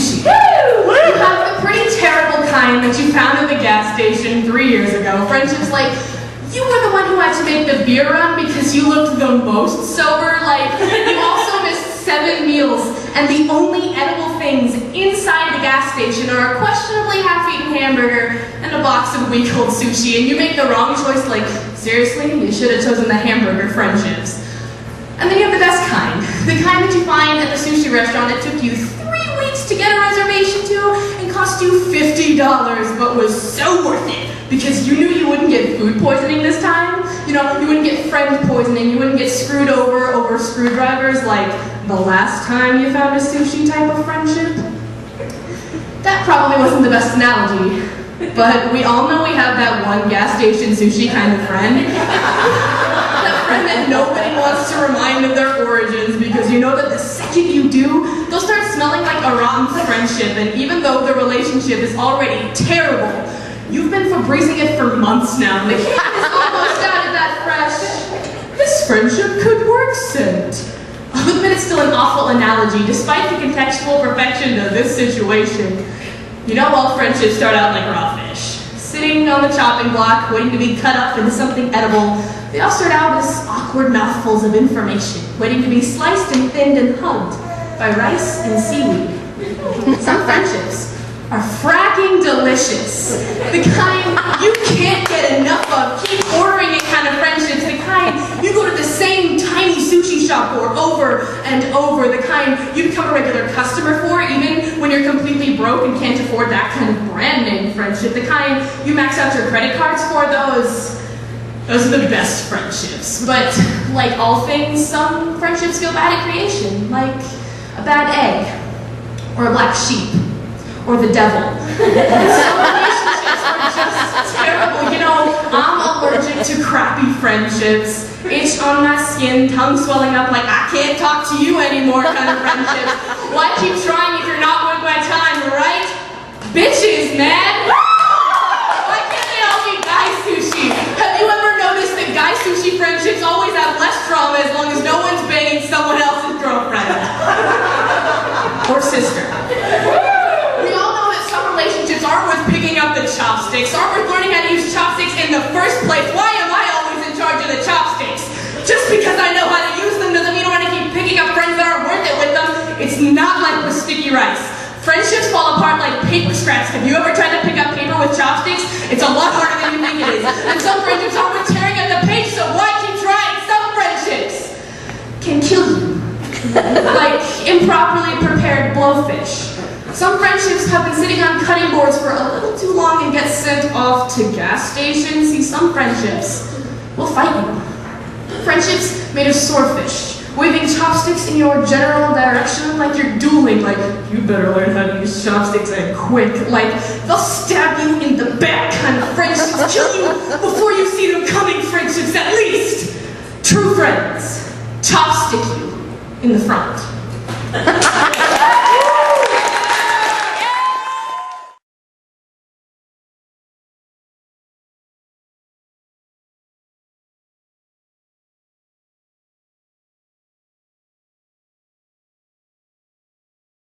sushi. You have the pretty terrible kind that you found at the gas station 3 years ago. Friendships like, you were the one who had to make the beer run because you looked the most sober. Like, you also missed 7 meals, and the only edible things inside the gas station are a questionably half-eaten hamburger and a box of week-old sushi, and you make the wrong choice, like, seriously, you should have chosen the hamburger friendships. And then you have the best kind, the kind that you find at the sushi restaurant that took you 3 weeks to get a reservation to and cost you $50, but was so worth it because you knew you wouldn't get food poisoning this time. You know, you wouldn't get friend poisoning, you wouldn't get screwed over screwdrivers like the last time you found a sushi type of friendship. That probably wasn't the best analogy, but we all know we have that one gas station sushi kind of friend. That friend that nobody wants to remind of their origins because you know that the second you do, they'll start smelling like a rotten friendship, and even though the relationship is already terrible, you've been Febrezing it for months now, and the kid is almost out of that fresh, this friendship could work scent. I'll admit it's still an awful analogy, despite the contextual perfection of this situation. You know, all friendships start out like raw fish. Sitting on the chopping block, waiting to be cut up into something edible, they all start out as awkward mouthfuls of information, waiting to be sliced and thinned and hugged by rice and seaweed. Some friendships are fracking delicious. The kind you can't get enough of, keep ordering it kind of friendships, the kind you go to the same tiny sushi shop for over and over, the kind you become a regular customer for even when you're completely broke and can't afford that kind of brand name friendship, the kind you max out your credit cards for, those are the best friendships. But like all things, some friendships go bad at creation, like a bad egg, or a black sheep, or the devil. Some relationships are just terrible. You know, I'm allergic to crappy friendships. Itch on my skin, tongue swelling up like I can't talk to you anymore kind of friendships. Why keep trying if you're not worth my time, right? Bitches, man! Why can't they all be guy sushi? Have you ever noticed that guy sushi friendships always have less drama as long as no one's banging someone else's girlfriend? Or sister. Relationships aren't worth picking up the chopsticks, aren't worth learning how to use chopsticks in the first place. Why am I always in charge of the chopsticks? Just because I know how to use them doesn't mean I want to keep picking up friends that aren't worth it with them. It's not like with sticky rice. Friendships fall apart like paper scraps. Have you ever tried to pick up paper with chopsticks? It's a lot harder than you think it is. And some friendships aren't worth tearing at the page, so why keep trying? Some friendships can kill you. Like improperly prepared blowfish. Some friendships have been sitting on cutting boards for a little too long and get sent off to gas stations. See, some friendships will fight you. Friendships made of swordfish, waving chopsticks in your general direction like you're dueling, like, you better learn how to use chopsticks and quick. Like, they'll stab you in the back kind of friendships, kill you before you see them coming friendships at least. True friends, chopstick you in the front.